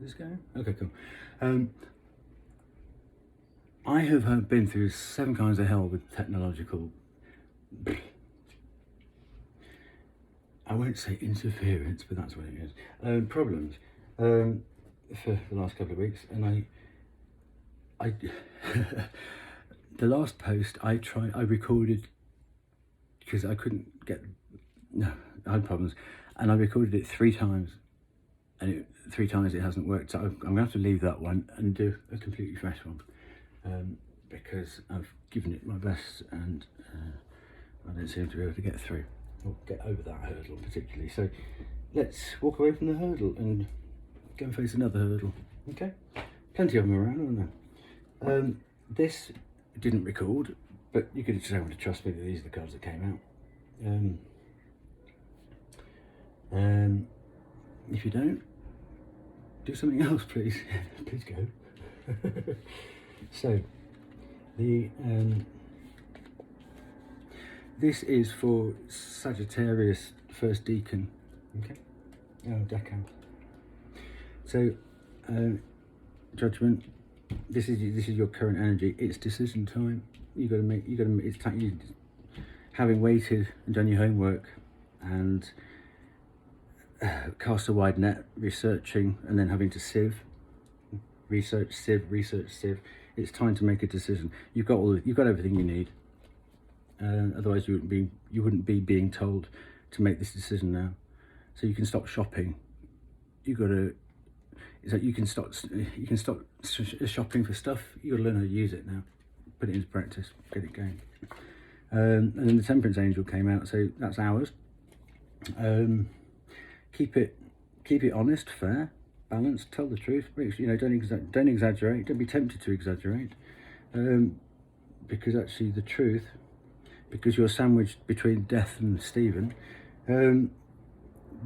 Is this going? Okay, cool. I have been through 7 kinds of hell with technological, I won't say interference, but that's what it is, problems for the last couple of weeks. And I the last post I recorded, because I couldn't get, no, I had problems, and I recorded it 3 times, and 3 times it hasn't worked. So I'm going to have to leave that one and do a completely fresh one, because I've given it my best, and I don't seem to be able to get through or get over that hurdle particularly. So let's walk away from the hurdle and go and face another hurdle. Okay, plenty of them around, aren't there? This didn't record, but you could just have to trust me that these are the cards that came out. If you don't, do something else, please. Please go. So the this is for Sagittarius, first deacon. Okay, decan. So judgment. This is your current energy. It's decision time. You got to make. It's time. Having waited and done your homework and cast a wide net, researching, and then having to sieve, research, sieve. It's time to make a decision. You've got everything you need. Otherwise, you wouldn't be being told to make this decision now. So you can stop shopping. You can stop shopping for stuff. You got to learn how to use it now. Put it into practice. Get it going. And then the Temperance Angel came out, so that's ours. Keep it honest, fair, balanced. Tell the truth. Don't exaggerate. Don't be tempted to exaggerate, because actually the truth, because you're sandwiched between Death and Stephen,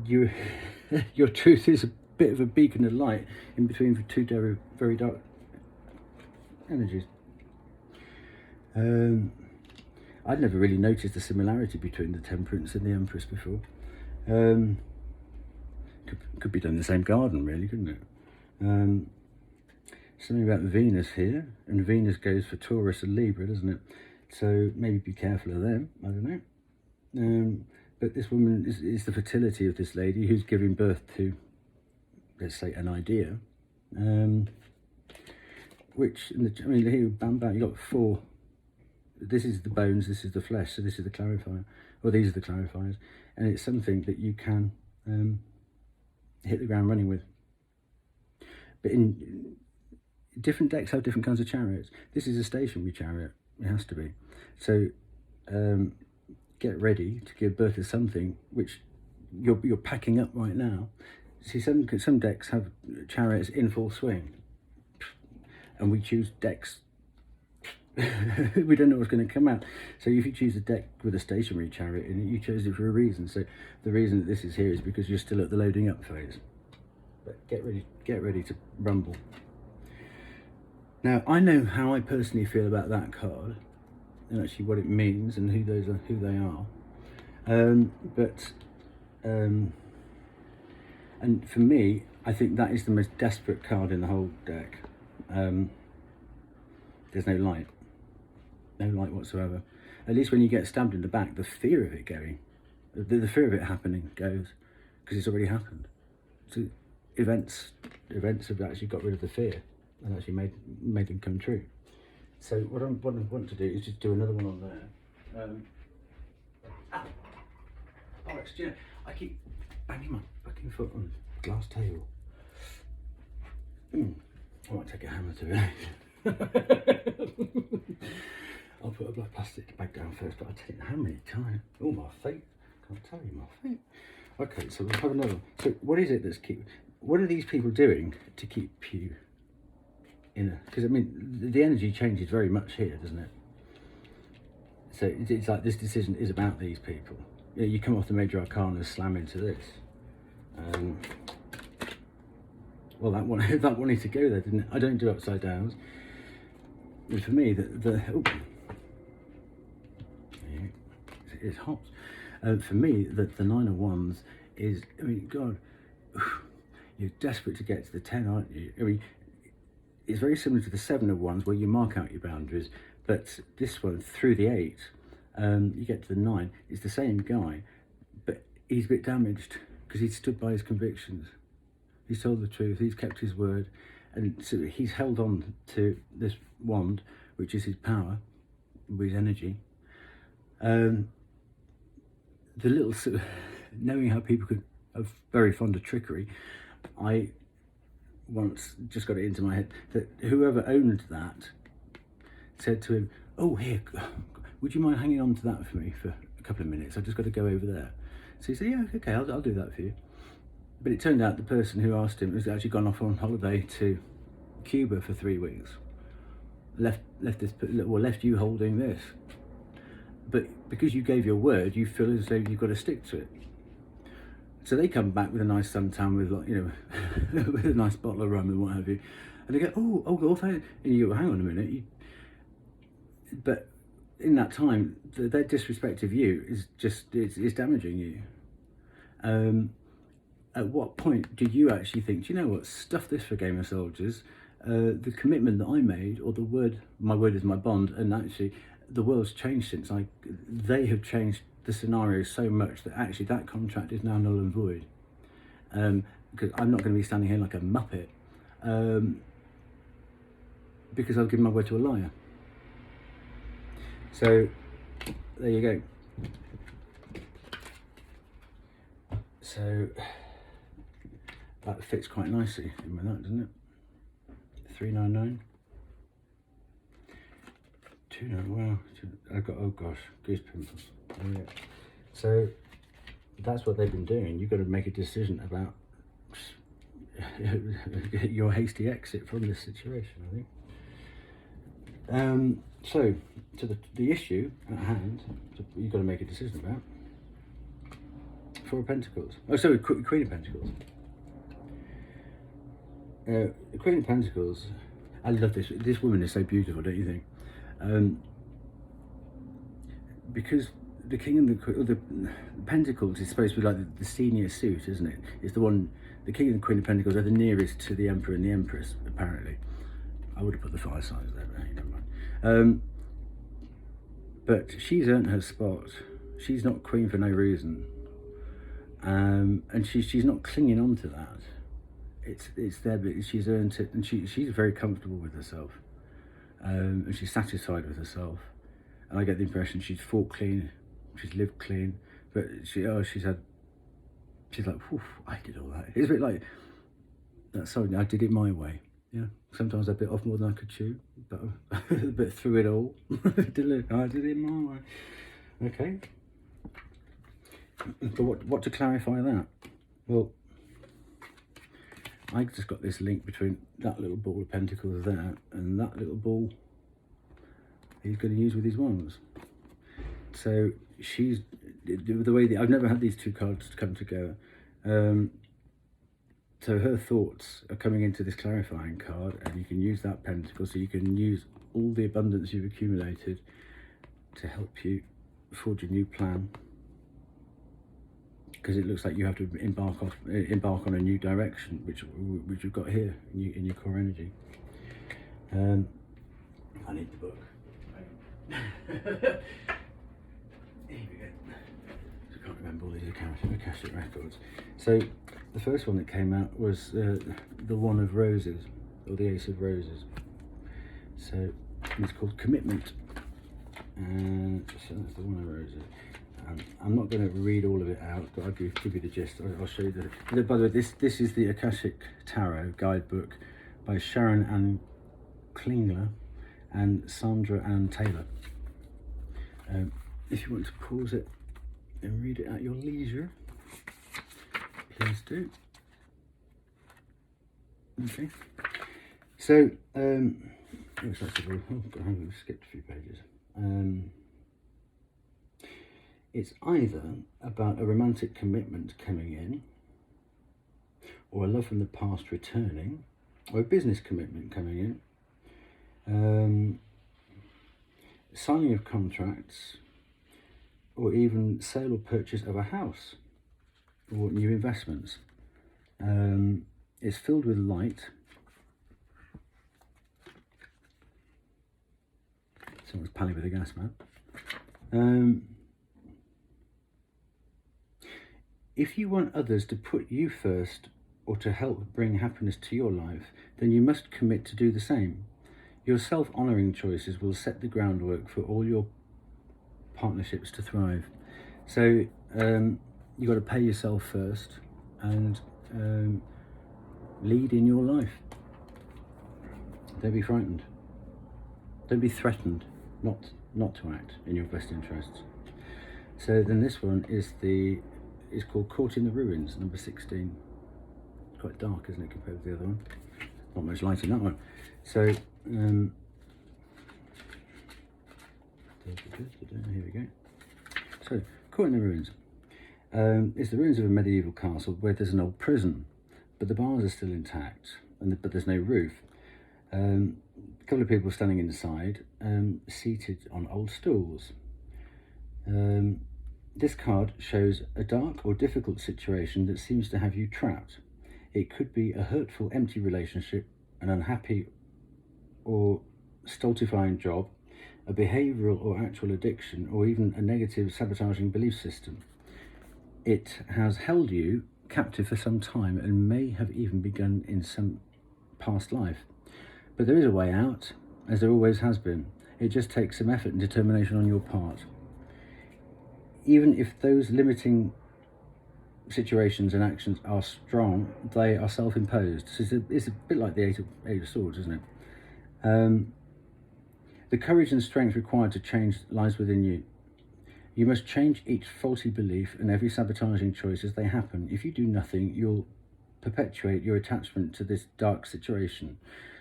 your truth is a bit of a beacon of light in between 2 very dark energies. I'd never really noticed the similarity between the Temperance and the Empress before. Could be done in the same garden, really, couldn't it? Something about Venus here, and Venus goes for Taurus and Libra, doesn't it? So maybe be careful of them. I don't know. But this woman is the fertility of this lady who's giving birth to, let's say, an idea. Here, bam, bam, you got 4. This is the bones, this is the flesh, so this is the clarifier. Well, these are the clarifiers, and it's something that you can hit the ground running with. But in different decks have different kinds of chariots. This is a stationary chariot. It has to be. So get ready to give birth to something which you're packing up right now. See, some decks have chariots in full swing, and we choose decks. We don't know what's going to come out. So if you choose a deck with a stationary chariot in it, you chose it for a reason. So the reason that this is here is because you're still at the loading up phase. But get ready to rumble. Now, I know how I personally feel about that card, and actually what it means and who they are. And for me, I think that is the most desperate card in the whole deck. There's no light whatsoever. At least when you get stabbed in the back, the fear of it going, the fear of it happening goes, because it's already happened. So events have actually got rid of the fear and actually made them come true. So what I want to do is just do another one on there. Alex, do you know, I keep banging my fucking foot on the glass table. I might take a hammer to it. I'll put a black plastic bag down first, but I'll tell you how many times. Oh, my feet. Can't tell you my feet. Okay, so we'll have another one. So what is it what are these people doing to keep you in a, because I mean, the energy changes very much here, doesn't it? So it's like this decision is about these people. You come off the major arcana, slam into this. Well, that wanted to go there, didn't it? I don't do upside downs. And for me, it's hot. For me, the 9 of Wands is, I mean, God, You're desperate to get to the 10, aren't you? I mean, it's very similar to the 7 of Wands where you mark out your boundaries, but this one, through the 8, you get to the 9, it's the same guy, but he's a bit damaged because he's stood by his convictions. He's told the truth, he's kept his word, and so he's held on to this wand, which is his power, his energy. The little sort of, knowing how people could are very fond of trickery, I once just got it into my head that whoever owned that said to him, "Oh, here, would you mind hanging on to that for me for a couple of minutes? I've just got to go over there." So he said, "Yeah, okay, I'll do that for you." But it turned out the person who asked him has actually gone off on holiday to Cuba for 3 weeks. Left you holding this. But because you gave your word, you feel as though you've got to stick to it. So they come back with a nice suntan with, like, you know, with a nice bottle of rum and what have you, and they go, oh, thank you. And you go, hang on a minute. But in that time, their disrespect of you is just it's damaging you. At what point do you actually think, do you know what, stuff this for Game of Soldiers? The commitment that I made, or my word is my bond, and actually the world's changed since they have changed the scenario so much that actually that contract is now null and void. Because I'm not going to be standing here like a muppet, because I've given my word to a liar. So there you go. So that fits quite nicely in with that, doesn't it? 399. 29. Wow. I've got, oh gosh, goose pimples. Oh, yeah. So that's what they've been doing. You've got to make a decision about your hasty exit from this situation, I think. So to the issue at hand, you've got to make a decision about. Four of Pentacles. Oh, sorry, Queen of Pentacles. The Queen of Pentacles. I love this. This woman is so beautiful, don't you think? Because the King and the Pentacles is supposed to be like the senior suit, isn't it? It's the one. The King and the Queen of Pentacles are the nearest to the Emperor and the Empress, apparently. I would have put the fire signs there, but hey, never mind. But she's earned her spot. She's not queen for no reason. And she's not clinging on to that. It's there, but she's earned it, and she's very comfortable with herself, and she's satisfied with herself. And I get the impression she's fought clean, she's lived clean, but she's like, I did all that. It's a bit like that song, I did it my way. Yeah, sometimes I bit off more than I could chew, but through it all, I did it my way. Okay. But what to clarify that? Well, I just got this link between that little ball of pentacles there and that little ball he's going to use with his wands. So she's, the way that I've never had these two cards come together. So her thoughts are coming into this clarifying card, and you can use that pentacle, so you can use all the abundance you've accumulated to help you forge a new plan. Because it looks like you have to embark on a new direction, which you've got here in your core energy. I need the book. Here we go. I can't remember all these Akashic records. So the first one that came out was the One of Roses, or the Ace of Roses. So it's called Commitment. So that's the One of Roses. I'm not going to read all of it out, but I'll give you the gist. I'll show you the. By the way, this is the Akashic Tarot guidebook by Sharon Ann Klingler and Sandra Ann Taylor. If you want to pause it and read it at your leisure, please do. Okay. So, looks like I've skipped a few pages. It's either about a romantic commitment coming in, or a love from the past returning, or a business commitment coming in, signing of contracts, or even sale or purchase of a house, or new investments. It's filled with light. Someone's palling with a gas man. If you want others to put you first or to help bring happiness to your life, then you must commit to do the same. Your self-honouring choices will set the groundwork for all your partnerships to thrive. So you've got to pay yourself first and lead in your life. Don't be frightened. Don't be threatened not to act in your best interests. So then this one is called Caught in the Ruins, number 16. It's quite dark, isn't it, compared to the other one? Not much light in that one. So here we go. So Caught in the Ruins. It's the ruins of a medieval castle where there's an old prison, but the bars are still intact, but there's no roof. A couple of people standing inside, seated on old stools. This card shows a dark or difficult situation that seems to have you trapped. It could be a hurtful, empty relationship, an unhappy or stultifying job, a behavioural or actual addiction, or even a negative, sabotaging belief system. It has held you captive for some time and may have even begun in some past life. But there is a way out, as there always has been. It just takes some effort and determination on your part. Even if those limiting situations and actions are strong, they are self-imposed. So it's a bit like the Eight of Swords, isn't it? The courage and strength required to change lies within you. You must change each faulty belief and every sabotaging choice as they happen. If you do nothing, you'll perpetuate your attachment to this dark situation.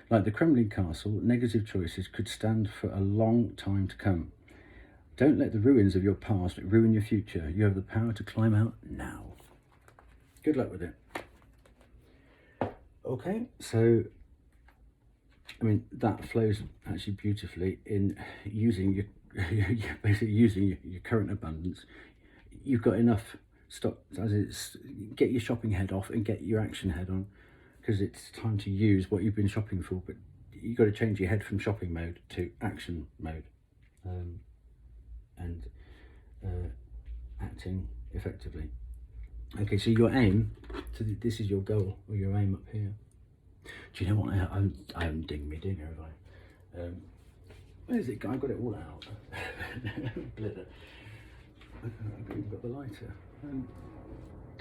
Like the crumbling castle, negative choices could stand for a long time to come. Don't let the ruins of your past ruin your future. You have the power to climb out now. Good luck with it. Okay, so, I mean, that flows actually beautifully in using basically using your current abundance. You've got enough stock, as it's, get your shopping head off and get your action head on, because it's time to use what you've been shopping for, but you've got to change your head from shopping mode to action mode. And acting effectively. Okay, so your aim, so this is your goal, or your aim up here. Do you know what, I haven't dinged me dinner, have I? Where's it? I've got it all out. Blitter. I've even got the lighter.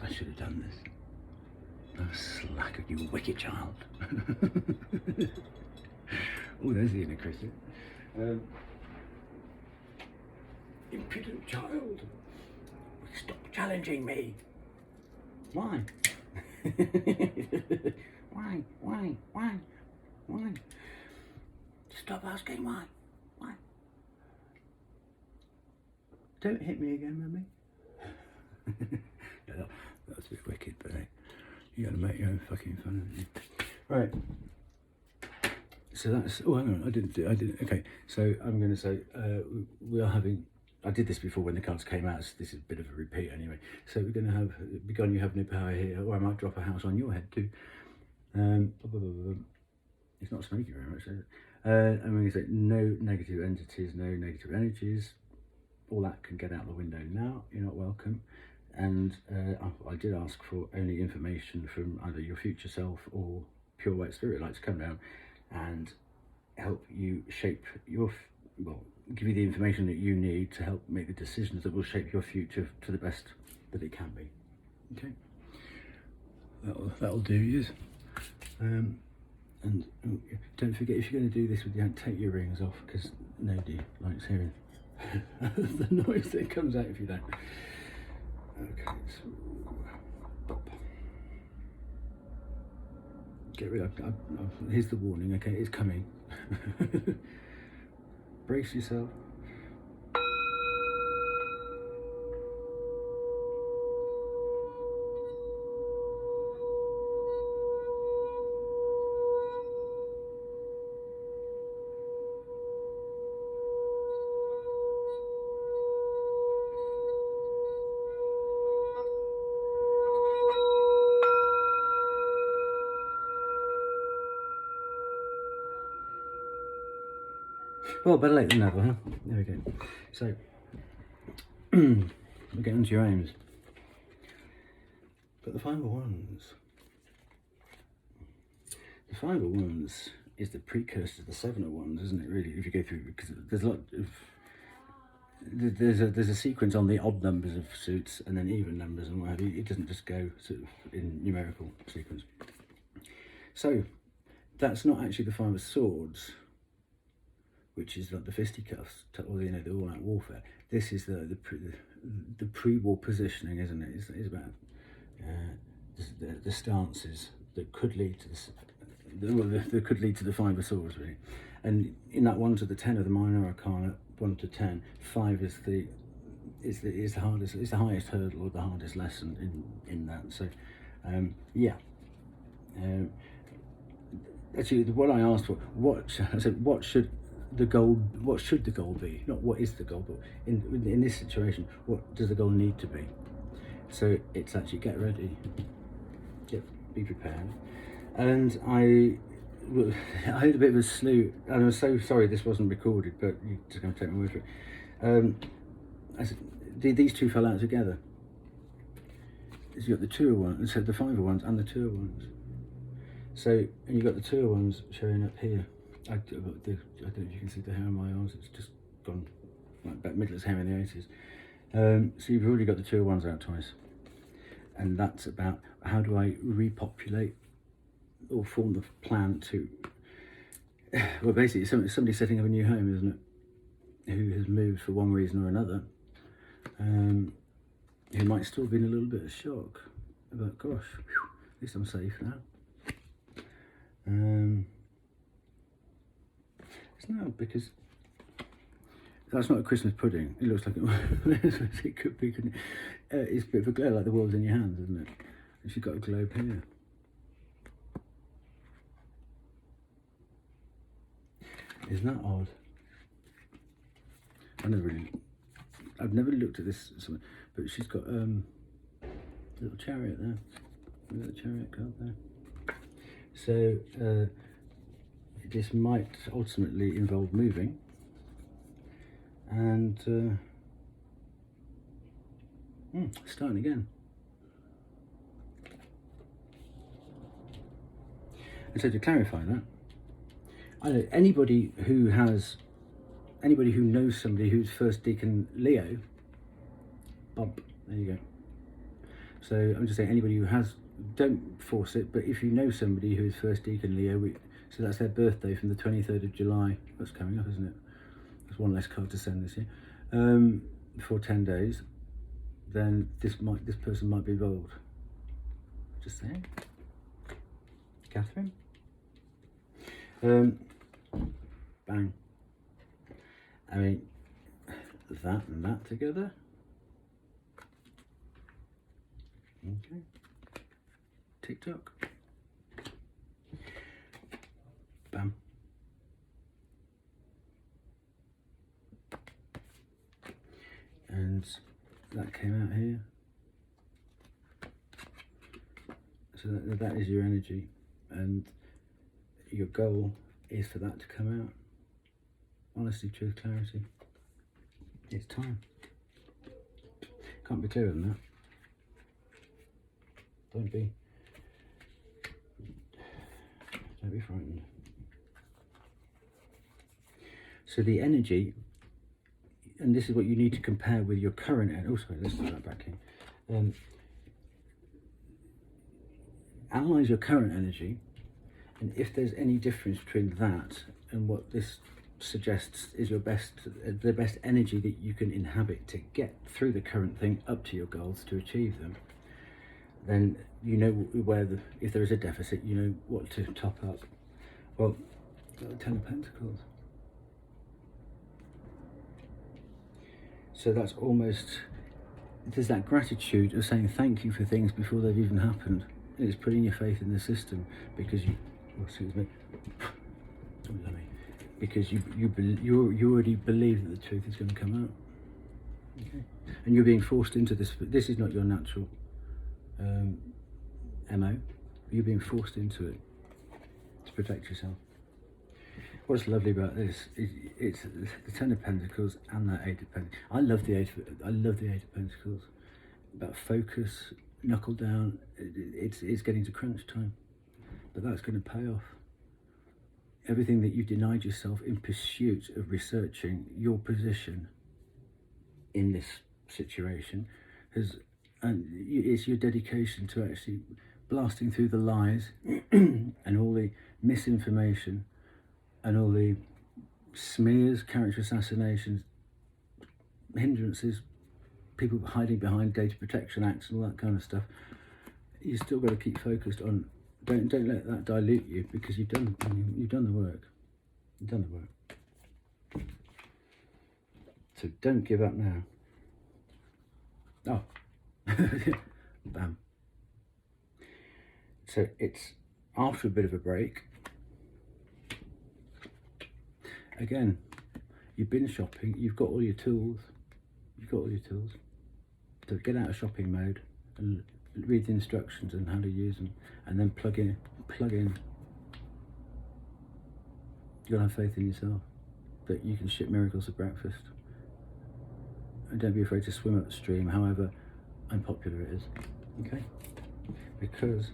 I should have done this. Oh, slacker, you wicked child. Oh, there's the inner critic. Impudent child. Stop challenging me. Why? Why? Stop asking why. Why? Don't hit me again, mummy. No, that's a bit wicked, but hey, you gotta make your own fucking fun, haven't you? Right. So that's, oh, hang on, I didn't, okay. So I'm going to say, we are having, I did this before when the cards came out, so this is a bit of a repeat anyway. So we're going to have, begun you have no power here, or I might drop a house on your head too. It's not smoky very much, is it? I'm going to say no negative entities, no negative energies. All that can get out the window now, you're not welcome. And I did ask for only information from either your future self or pure white spirit light to come down and help you shape your, well, give you the information that you need to help make the decisions that will shape your future to the best that it can be. Okay, that'll do you. And don't forget, if you're going to do this with your, take your rings off, because nobody likes hearing the noise that comes out if you don't. Okay, so pop. Get rid of. Here's the warning. Okay, it's coming. Brace yourself. Well, better late than never, huh? There we go. So, we'll get into your aims. But the Five of Wands. The Five of Wands is the precursor to the Seven of Wands, isn't it, really, if you go through, because there's a lot of... There's a sequence on the odd numbers of suits and then even numbers and what have you. It doesn't just go sort of in numerical sequence. So, that's not actually the Five of Swords, which is like the fisticuffs, or the all-out warfare. This is the pre-war positioning, isn't it? It's about the stances that could lead to this, that could lead to the Five of Swords, really. And in that 1 to the 10 of the minor arcana, 1 to 10, 5 is the hardest, it's the highest hurdle or the hardest lesson in that. So, yeah. Actually, what I asked for, I said, what should the goal be? Not what is the goal, but in this situation, what does the goal need to be? So it's actually get ready, be prepared. And I had a bit of a slew, and I'm so sorry this wasn't recorded, but you're just going to take my word for it. I said, these two fell out together. So you've got the Two of Wands, so the Five of Wands and the Two of Wands. So, and you've got the Two of Wands showing up here. I don't know if you can see the hair on my arms, it's just gone like back middle of hair in the 80s. So you've already got the Two of Wands out twice. And that's about how do I repopulate or form the plan to, well, basically somebody's setting up a new home, isn't it? Who has moved for one reason or another. Who might still be in a little bit of shock about, gosh, at least I'm safe now. It's not, because that's not a Christmas pudding. It looks like it could be. It's a bit of a glow, like the world's in your hands, isn't it? And she's got a globe here. Isn't that odd? I've never looked at this, but she's got a little chariot there. A little chariot card there. So this might ultimately involve moving, and starting again. And so to clarify that, I know anybody who knows somebody who's first deacon Leo, bump, there you go. So I'm just saying anybody who has, don't force it, but if you know somebody who is first deacon Leo, so that's their birthday from the 23rd of July, that's coming up, isn't it? There's one less card to send this year, for 10 days, then this person might be involved. Just saying. Catherine? Bang. I mean, that and that together. Okay. TikTok. Bam. And that came out here. So that is your energy, and your goal is for that to come out. Honesty, truth, clarity. It's time. Can't be clearer than that. Don't be frightened. So the energy, and this is what you need to compare with your current energy. Oh, sorry, let's do that back here. Analyze your current energy, and if there's any difference between that and what this suggests is your the best energy that you can inhabit to get through the current thing up to your goals, to achieve them, then you know where if there is a deficit, you know what to top up. Well, got the 10 of Pentacles. So that's almost, there's that gratitude of saying thank you for things before they've even happened. And it's putting your faith in the system because you, because you already believe that the truth is going to come out. Okay. And you're being forced into this. This is not your natural MO. You're being forced into it to protect yourself. what's lovely about this is it's the Ten of Pentacles and that Eight of Pentacles. I love the Eight of Pentacles. About focus, knuckle down. It's getting to crunch time, but that's going to pay off. Everything that you denied yourself in pursuit of researching your position in this situation and it's your dedication to actually blasting through the lies and all the misinformation and all the smears, character assassinations, hindrances, people hiding behind data protection acts and all that kind of stuff. You still got to keep focused on. Don't let that dilute you, because you've done the work. You've done the work. So don't give up now. Oh, bam. So it's after a bit of a break. Again, you've been shopping. You've got all your tools. So get out of shopping mode and read the instructions and how to use them, and then plug in. You gotta have faith in yourself that you can ship miracles for breakfast, and don't be afraid to swim upstream, however unpopular it is. Okay, because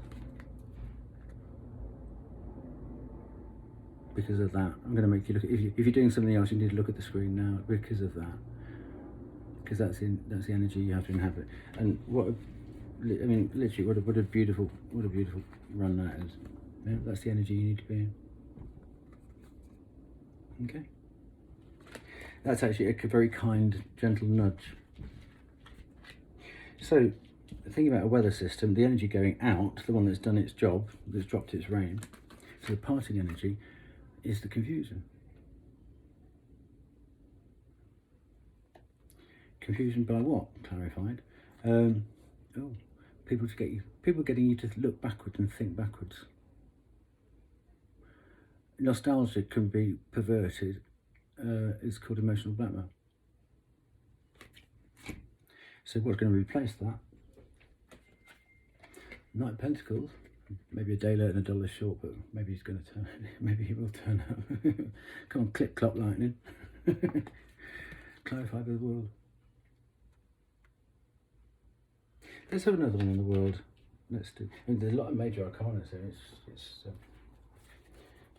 of that, I'm going to make you look at, if you're doing something else, you need to look at the screen now, because of that, because that's the energy you have to inhabit. And literally, what a beautiful run that is. Yeah, that's the energy you need to be in. Okay, that's actually a very kind, gentle nudge. So, thinking about a weather system, the energy going out, the one that's done its job, that's dropped its rain. So the parting energy is the confusion. Confusion by what? Clarified. People getting you to look backwards and think backwards. Nostalgia can be perverted. It's called emotional blackmail. So what's going to replace that? Knight of Pentacles. Maybe a day late and a dollar short, but maybe he's going to turn. Maybe he will turn up. Come on, click, clock, lightning. Clarify the world. Let's have another one in the world. Let's do. There's a lot of major arcana here.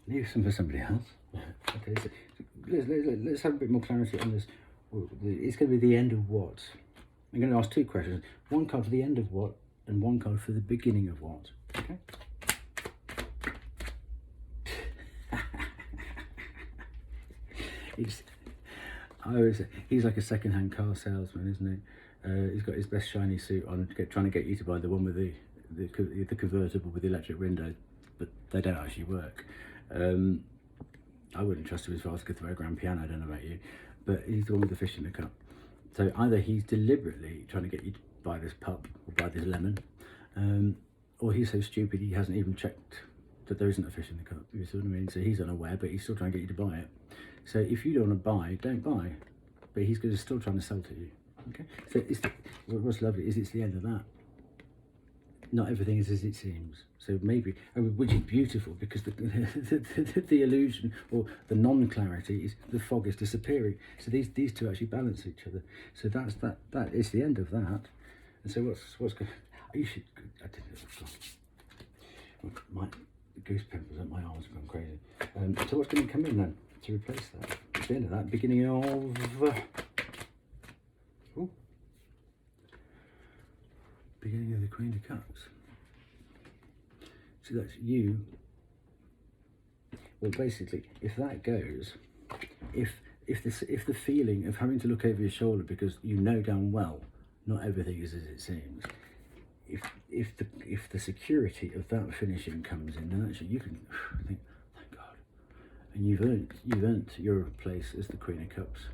Leave some for somebody else. Okay, so let's have a bit more clarity on this. It's going to be the end of what? I'm going to ask two questions. One card for the end of what, and one card for the beginning of what. Okay. He's like a second-hand car salesman, isn't he? He's got his best shiny suit on, trying to get you to buy the one with the convertible with the electric window, but they don't actually work. I wouldn't trust him as far as could throw a grand piano. I don't know about you, but he's the one with the fish in the cup. So either he's deliberately trying to get you to buy this pup or buy this lemon, or he's so stupid he hasn't even checked that there isn't a fish in the cup. You see what I mean? So he's unaware, but he's still trying to get you to buy it. So if you don't want to buy, don't buy. But he's still trying to sell to you. Okay. So what's lovely is it's the end of that. Not everything is as it seems. So maybe, which is beautiful, because the illusion or the non-clarity is the fog is disappearing. So these two actually balance each other. So that is the end of that. And so what's going? You should. I didn't know. My goose pimples at my arms have gone crazy. So what's going to come in then to replace that? At the end of that, beginning of. Beginning of the Queen of Cups. So that's you. Well, basically, if that goes, if the feeling of having to look over your shoulder because you know damn well not everything is as it seems, if the security of that finishing comes in, then actually you can think, thank God, and you've earned your place as the Queen of Cups,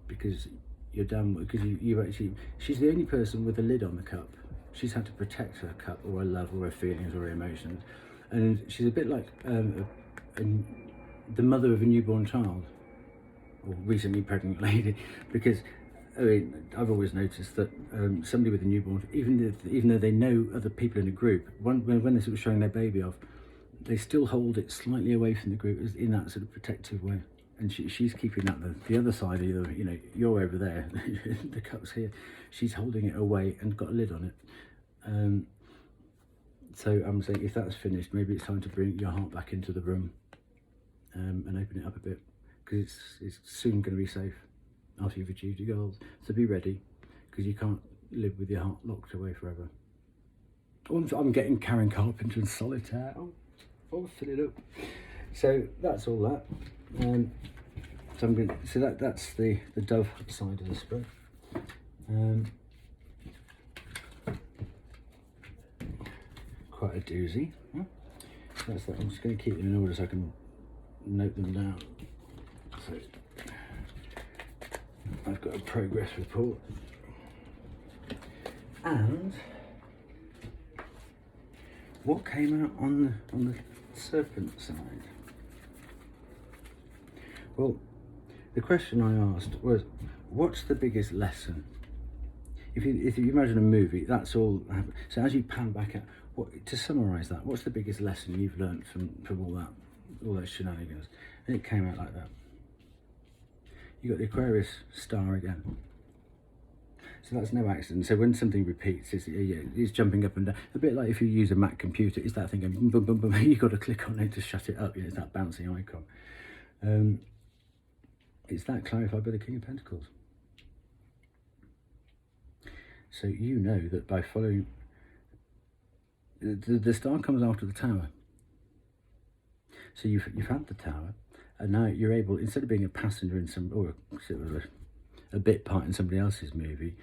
because you're done, because you actually, she's the only person with a lid on the cup. She's had to protect her cup, or her love, or her feelings, or her emotions, and she's a bit like the mother of a newborn child, or recently pregnant lady, because I mean, I've always noticed that somebody with a newborn, even though they know other people in a group, when they're sort of showing their baby off, they still hold it slightly away from the group in that sort of protective way. And she's keeping that the other side, either, you know, you're over there, the cup's here. She's holding it away and got a lid on it. So I'm saying, if that's finished, maybe it's time to bring your heart back into the room and open it up a bit, because it's soon going to be safe after you've achieved your goals. So be ready, because you can't live with your heart locked away forever. I'm getting Karen Carpenter and Solitaire. I'll fill it up. So that's all that. So I'm going. So that's the Dove side of the spray. Quite a doozy. That's that. I'm just going to keep them in order so I can note them down. So I've got a progress report, and what came out on the serpent side. Well, the question I asked was, what's the biggest lesson? If you imagine a movie, that's all. So as you pan back out, to summarise that, what's the biggest lesson you've learned from all those shenanigans? And it came out like that. You got the Aquarius star again. So that's no accident. So when something repeats, it's jumping up and down. A bit like if you use a Mac computer, it's that thing going boom, boom, boom, boom. You've got to click on it to shut it up. It's that bouncing icon. It's that clarified by the King of Pentacles. So you know that by following, the star comes after the tower. So you've had the tower, and now you're able, instead of being a passenger in or sort of a bit part in somebody else's movie,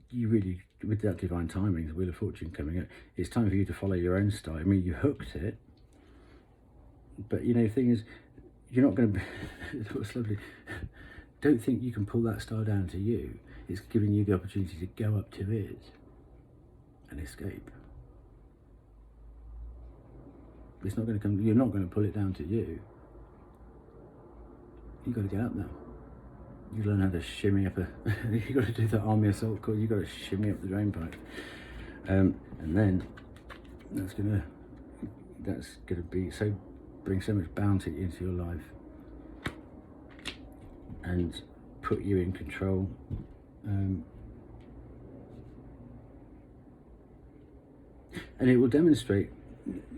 you really, with that divine timing, the Wheel of Fortune coming out, it's time for you to follow your own star. I mean, you hooked it, but you know, the thing is, you're not going to be, what's lovely, don't think you can pull that star down to you. It's giving you the opportunity to go up to it and escape. It's not going to come, you're not going to pull it down to you. You've got to get up now. You learn how to shimmy up you've got to do the army assault course, you've got to shimmy up the drain pipe. And then that's gonna be bring so much bounty into your life and put you in control. And it will demonstrate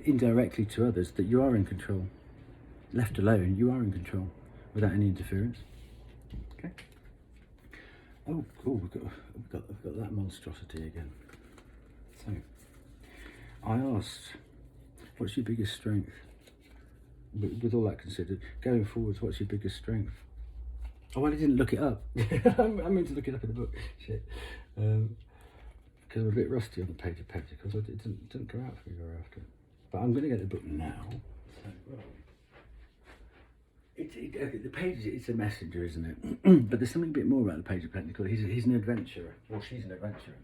indirectly to others that you are in control. Left alone, you are in control without any interference. Okay. Oh, cool. We've got that monstrosity again. So I asked, what's your biggest strength? With all that considered, going forwards, what's your biggest strength? Oh, I didn't look it up. I meant to look it up in the book. Shit. Because I'm a bit rusty on the Page of Pentacles. It didn't come out for me very often. But I'm going to get the book now. So, right. The page, it's a messenger, isn't it? But there's something a bit more about the Page of Pentacles. He's an adventurer. Well, she's an adventurer.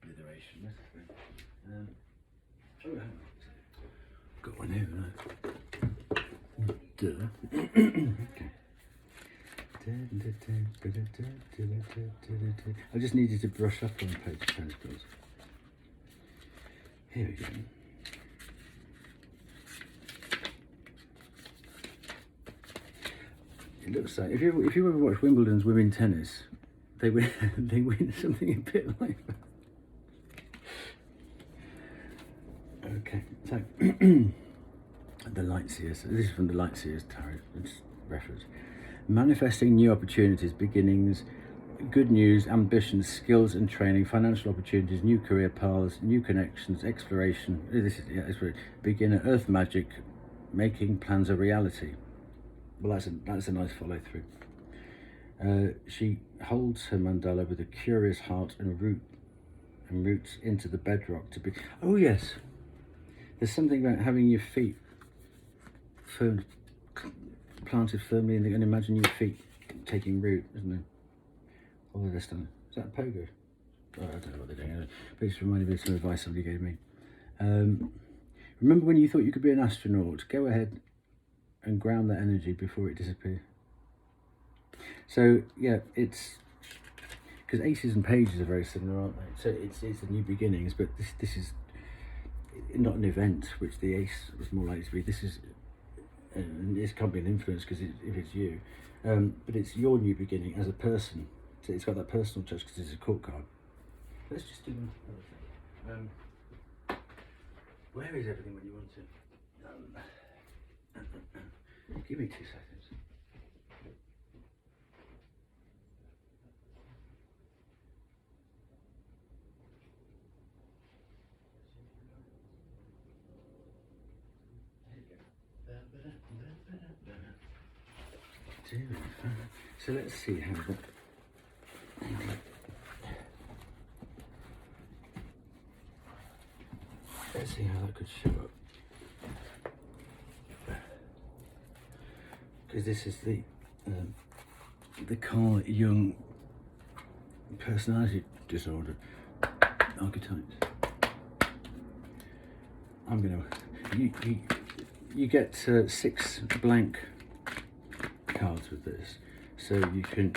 Obliteration. Got one here, right? Duh. Okay. I just needed to brush up on the Page of Pentacles. Here we go. It looks like if you ever watch Wimbledon's women tennis, they win something a bit like that. Okay, so the Light Seers. This is from the Light Seers Tarot. It's reference. Manifesting new opportunities, beginnings, good news, ambitions, skills and training, financial opportunities, new career paths, new connections, exploration. This is it's really beginner, earth magic, making plans a reality. Well, that's a nice follow through. She holds her mandala with a curious heart and roots into the bedrock to be. Oh yes, there's something about having your feet planted firmly in and imagine your feet taking root, isn't it? All this time. Is that a pogo? Oh, I don't know what they're doing. But it's reminded me of some advice somebody gave me. Remember when you thought you could be an astronaut? Go ahead and ground that energy before it disappears. So yeah, it's because aces and pages are very similar, aren't they? So it's the new beginnings, but this is not an event, which the ace was more likely to be. This is, this can't be an influence because if it's you, but it's your new beginning as a person. So it's got that personal touch because it's a court card. Let's just do another thing. Where is everything when you want it? Give me 2 seconds. So let's see how that. Let's see how that could show up. Because this is the Carl Jung personality disorder archetypes. I'm gonna you get 6 blank cards with this, so you can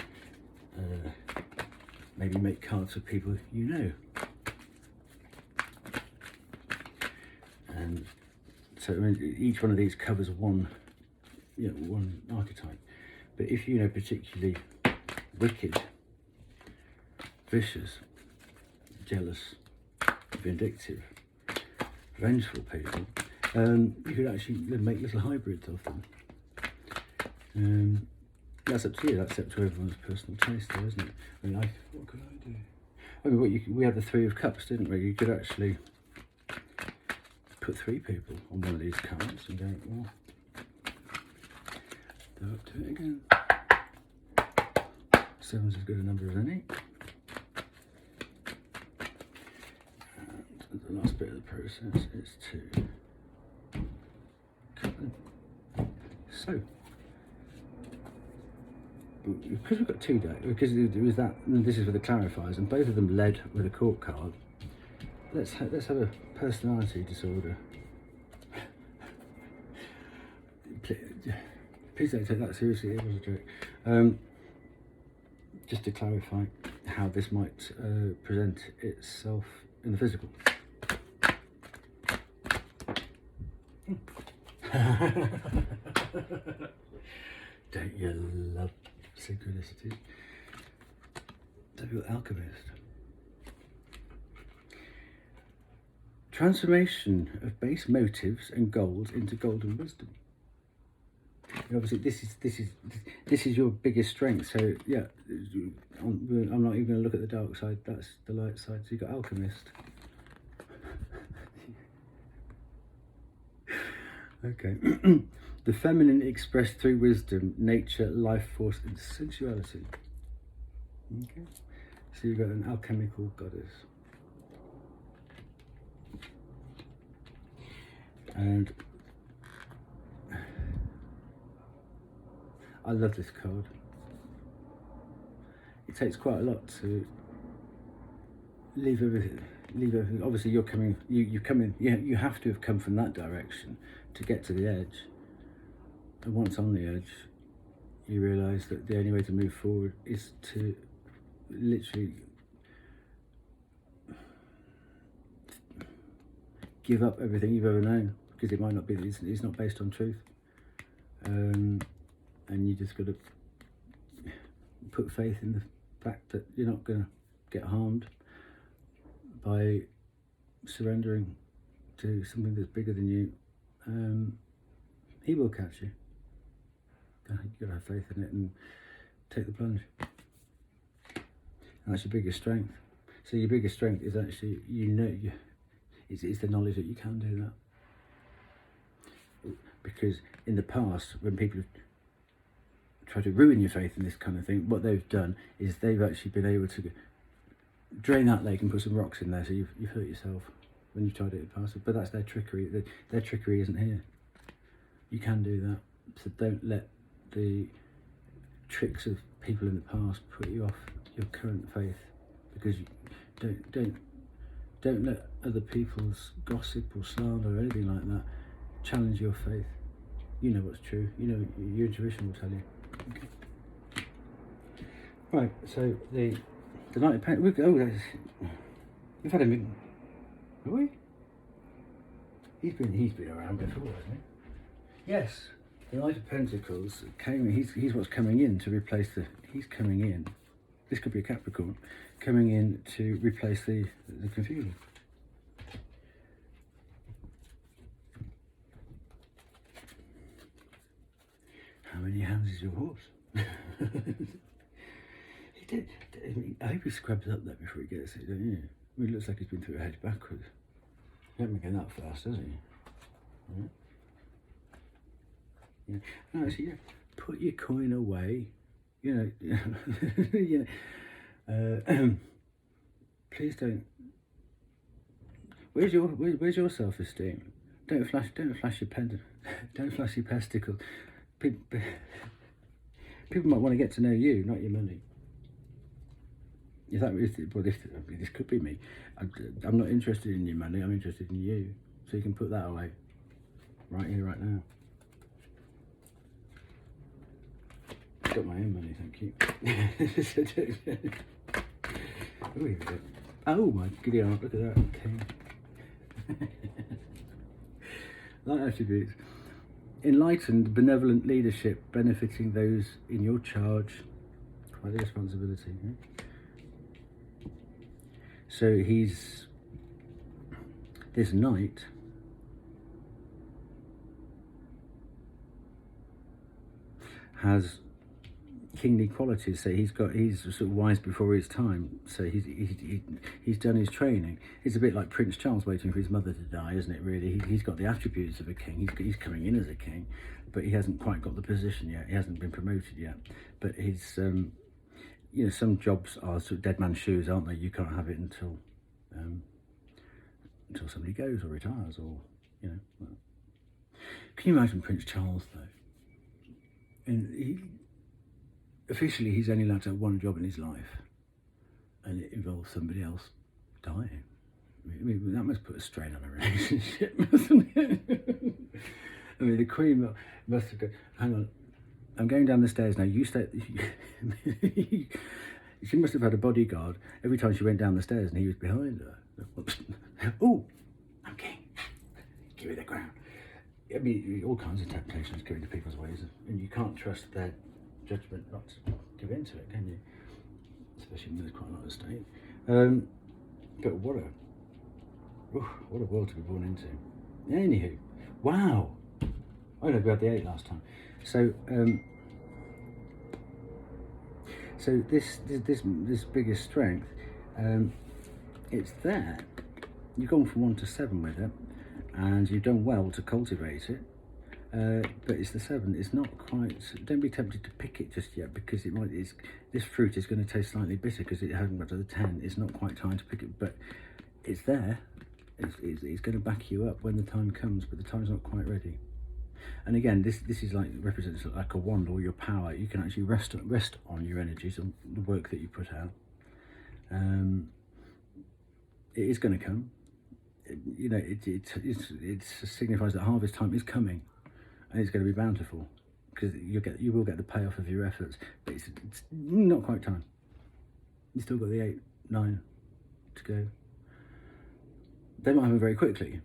maybe make cards for people you know, and so I mean, each one of these covers one archetype. But if you know particularly wicked, vicious, jealous, vindictive, vengeful people, you could actually make little hybrids of them. That's up to you. That's up to everyone's personal taste, though, isn't it? I mean, what could I do? I mean, we had the 3 of Cups, didn't we? You could actually put 3 people on one of these cards and go, well, go up to it again. 7's as good a number as any. And the last bit of the process is to cut them. So, because we've got 2 decks, because it was that, and this is for the clarifiers, and both of them led with a court card. Let's have a personality disorder. Please don't take that seriously. It was a joke. Just to clarify how this might present itself in the physical. Don't you love synchronicity? W Alchemist. Transformation of base motives and goals into golden wisdom. And obviously, this is your biggest strength. So yeah, I'm not even going to look at the dark side. That's the light side. So you got Alchemist. Okay. The feminine expressed through wisdom, nature, life force, and sensuality. Okay. So you've got an alchemical goddess. And I love this card. It takes quite a lot to leave everything. Obviously, you're coming. You come in. You have to have come from that direction to get to the edge. And once on the edge, you realise that the only way to move forward is to literally give up everything you've ever known, because it might not be. It's not based on truth. And you just got to put faith in the fact that you're not going to get harmed by surrendering to something that's bigger than you. He will catch you. You've got to have faith in it and take the plunge. And that's your biggest strength. So your biggest strength is actually, it's the knowledge that you can do that. Because in the past, when people have tried to ruin your faith in this kind of thing, what they've done is they've actually been able to drain that lake and put some rocks in there, so you've hurt yourself when you've tried it in the past. But that's their trickery. Their trickery isn't here. You can do that. So don't let the tricks of people in the past put you off your current faith, because you don't let other people's gossip or slander or anything like that challenge your faith. You know what's true. You know, your intuition will tell you. Okay. Right. So the Knight of Pentacles. We've had a meeting. Have we? He's been around before, hasn't he? Yes. The Knight of Pentacles came. He's what's coming in to replace the. He's coming in. This could be a Capricorn coming in to replace the confusion. How many hands is your horse? He did. I hope he scrubs up that before he gets it, don't you? I mean, it looks like he's been through a hedge backwards. He hasn't been going that fast, has he? Yeah. Yeah. No, so yeah, put your coin away. You know, you know. Please don't. Where's your self-esteem? Don't flash your pendant. Don't flash your testicles. People might want to get to know you, not your money. Is that well? This could be me. I'm not interested in your money. I'm interested in you. So you can put that away, right here, right now. I've got my own money, thank you. Oh, here we go. Oh my goody aunt, look at that. Okay. Light attributes. Enlightened, benevolent leadership, benefiting those in your charge. Quite a responsibility. Eh? So he's this knight. Has kingly qualities, so he's sort of wise before his time, so he's done his training. It's a bit like Prince Charles waiting for his mother to die, isn't it, really? He's got the attributes of a king. He's coming in as a king, but he hasn't quite got the position yet. He hasn't been promoted yet, but his you know, some jobs are sort of dead man's shoes, aren't they? You can't have it until somebody goes or retires, or, you know. Well. Can you imagine Prince Charles, though? And officially he's only allowed to have one job in his life, and it involves somebody else dying. I mean, that must put a strain on a relationship, mustn't it? I mean, the Queen must have gone, hang on, I'm going down the stairs now, you stay. She must have had a bodyguard every time she went down the stairs and he was behind her. Oh, I'm king. Give me the crown. I mean, all kinds of temptations go into people's ways, and you can't trust their judgment not to give in to it, can you? Especially when there's quite a lot at stake. But what a world to be born into. Anywho, wow. Oh no, we had the 8 last time. So so this biggest strength, it's there. You've gone from 1 to 7 with it, and you've done well to cultivate it. But it's the 7. It's not quite. Don't be tempted to pick it just yet, because this fruit is going to taste slightly bitter because it hasn't got to the 10. It's not quite time to pick it, but it's there. It's going to back you up when the time comes, but the time's not quite ready. And again, this is like represents like a wand, or your power. You can actually rest on your energies, on the work that you put out. It is going to come. You know, it signifies that harvest time is coming, and it's going to be bountiful, because you will get the payoff of your efforts. But it's not quite time. You still got the 8, 9 to go. They might happen very quickly.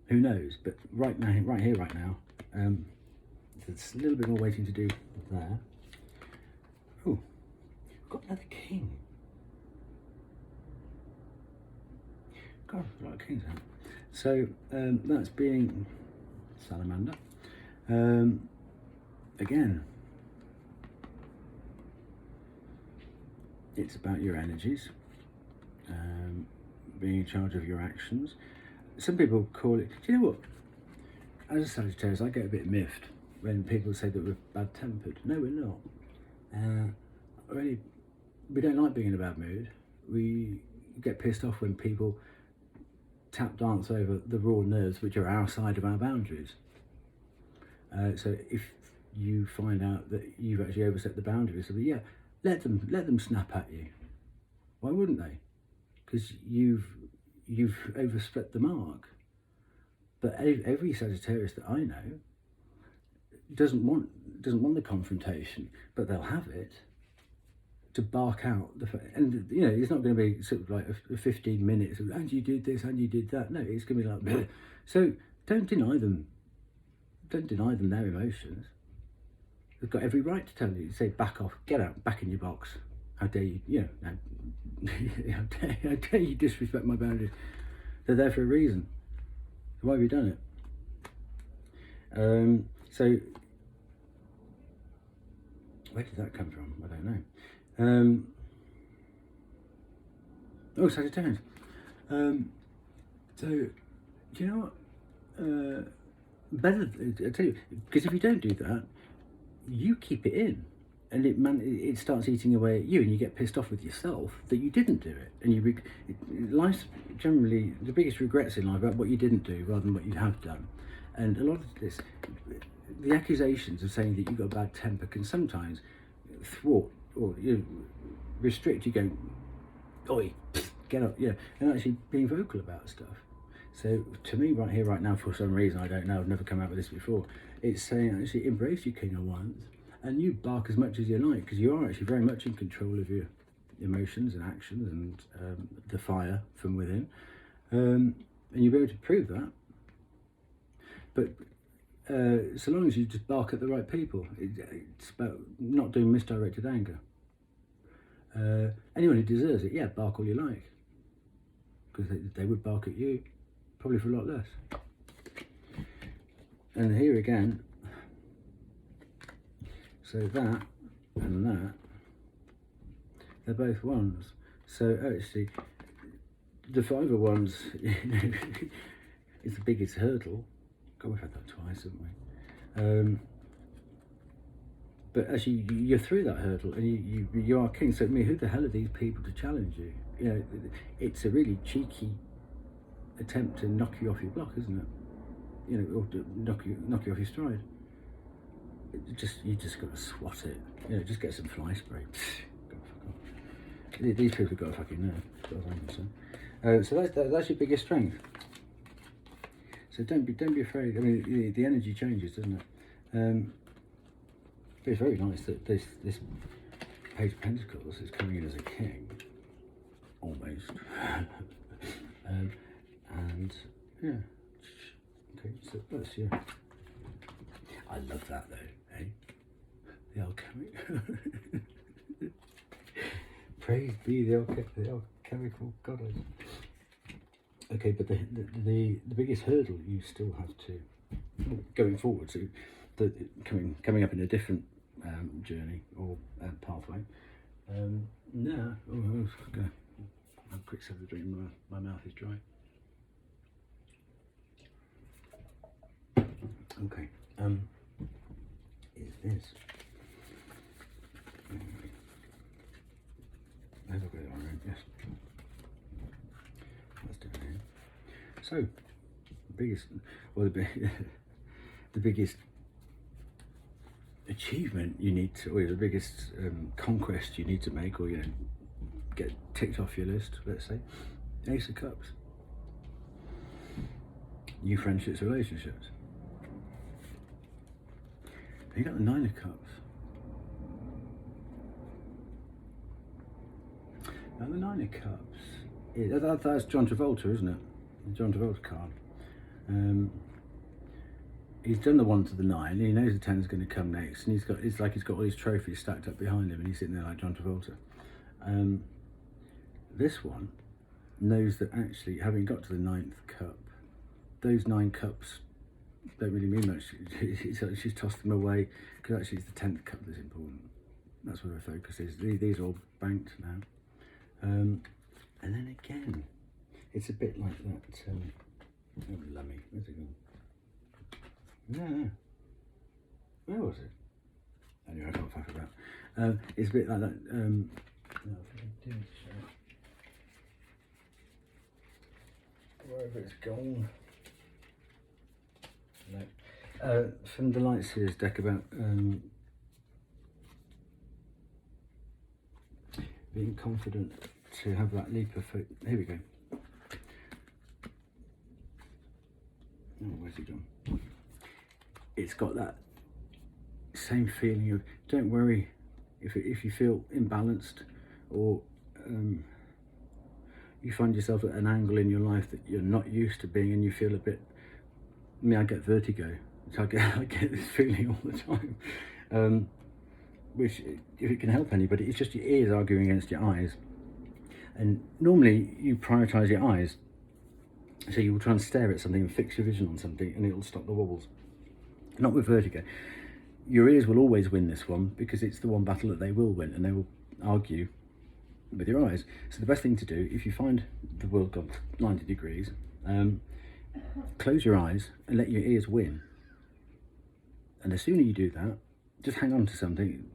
Who knows? But right here, right now, there's a little bit more waiting to do there. Oh, we've got another king. God, a lot of kings out. So that's being salamander. Again, it's about your energies, being in charge of your actions. Some people call it, do you know what? As a Sagittarius, I get a bit miffed when people say that we're bad-tempered. No, we're not. We don't like being in a bad mood. We get pissed off when people tap dance over the raw nerves which are outside of our boundaries. So if you find out that you've actually overstepped the boundaries, so yeah, let them snap at you. Why wouldn't they? Because you've overstepped the mark. But every Sagittarius that I know doesn't want the confrontation, but they'll have it to bark out and you know, it's not going to be sort of like a 15 minutes of, and you did this and you did that. No, it's going to be like so don't deny them. Don't deny them their emotions. They've got every right to tell you. Say, back off, get out, back in your box. How dare you, how dare you disrespect my boundaries? They're there for a reason. Why have you done it? So, where did that come from? I don't know. Sagittarius. So, do you know what? Better, I tell you, because if you don't do that, you keep it in, and it starts eating away at you, and you get pissed off with yourself that you didn't do it. And life's generally the biggest regrets in life about what you didn't do rather than what you have done. And a lot of this, the accusations of saying that you've got a bad temper can sometimes thwart or restrict you going, oi, get up, and actually being vocal about stuff. So to me, right here, right now, for some reason, I don't know, I've never come out with this before, it's saying actually embrace your king of wands, and you bark as much as you like, because you are actually very much in control of your emotions and actions and the fire from within, and you'll be able to prove that. But so long as you just bark at the right people, it's about not doing misdirected anger. Anyone who deserves it, bark all you like, because they would bark at you, probably for a lot less. And here again, so that and that, they're both ones. So actually, the 5 of Wands is the biggest hurdle. God, we've had that twice, haven't we? But actually, you're through that hurdle, and you are king. So, who the hell are these people to challenge you? It's a really cheeky attempt to knock you off your block, isn't it? Or to knock you off your stride. You just got to swat it. Just get some fly spray. These people have got a fucking nerve, as far as I'm concerned. So that's your biggest strength. So don't be afraid. I mean, the energy changes, doesn't it? But it's very nice that this Page of Pentacles is coming in as a king, almost. And yeah, okay. So that's I love that though, eh? The alchemy. Praise be the alchemical goddess. Okay, but the biggest hurdle you still have to going forward. So coming up in a different journey or pathway. Now, I'm gonna have a quick sip of the drink. My mouth is dry. Okay. Is this? Let's look at it on yes. Let's do it here. So, the biggest achievement you need to, or the biggest conquest you need to make, or get ticked off your list. Let's say, Ace of Cups. New friendships, relationships. You got the 9 of Cups. Now the 9 of Cups, that's John Travolta, isn't it? The John Travolta card. He's done the 1 to the 9, and he knows the 10 is going to come next, and he's got all his trophies stacked up behind him, and he's sitting there like John Travolta. This one knows that actually, having got to the 9th cup, those 9 cups don't really mean much. She's tossed them away, because actually it's the 10th cup that's important. That's where her focus is. These are all banked now. And then again, it's a bit like that. Lummy, where's it gone? No. Where was it? Anyway, I can't fuck about. It's a bit like that. No, I didn't show it. Wherever it's gone. No. From the Light Seers deck about being confident to have that leap of faith. Here we go. Oh, where's it gone? It's got that same feeling of don't worry if you feel imbalanced, or you find yourself at an angle in your life that you're not used to being, and you feel a bit I mean, I get vertigo, so I get this feeling all the time. Which, if it can help anybody, it's just your ears arguing against your eyes. And normally you prioritise your eyes, so you will try and stare at something and fix your vision on something, and it'll stop the wobbles. Not with vertigo. Your ears will always win this one, because it's the one battle that they will win, and they will argue with your eyes. So the best thing to do, if you find the world gone 90 degrees, close your eyes and let your ears win. And the sooner you do that, just hang on to something.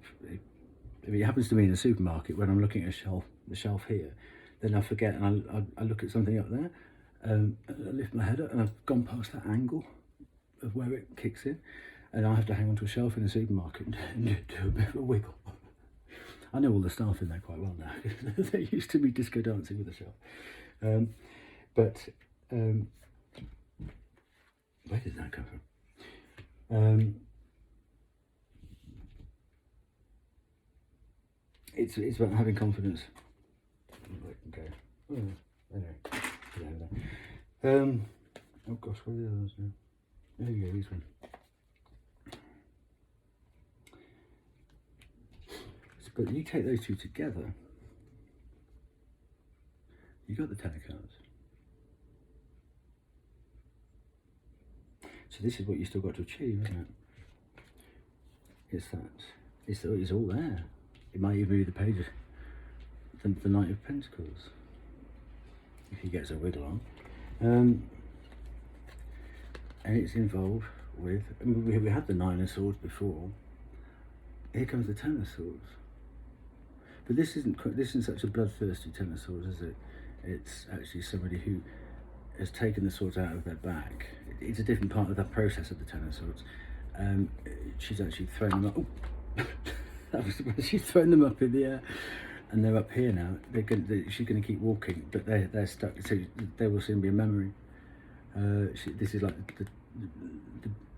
If it happens to me in a supermarket when I'm looking at the shelf here, then I forget and I look at something up there, I lift my head up and I've gone past that angle of where it kicks in, and I have to hang on to a shelf in a supermarket and do a bit of a wiggle. I know all the staff in there quite well now. They used to be disco dancing with the shelf. Where did that come from? It's about having confidence. Okay. Anyway. Oh gosh, where are the others now? There you go, these one. But you take those two together, you got the 10 of cards. So this is what you still got to achieve, isn't it? It's all there. It might even be the page of the Knight of Pentacles, if he gets a wiggle on. And it's involved with, I mean, we had the 9 of Swords before. Here comes the 10 of Swords. But this isn't such a bloodthirsty 10 of Swords, is it? It's actually somebody who has taken the swords out of their back. It's a different part of the process of the 10 of Swords. She's actually thrown them up. Oh, she's thrown them up in the air, and they're up here now. She's going to keep walking, but they're stuck. So there will soon be a memory. This is like the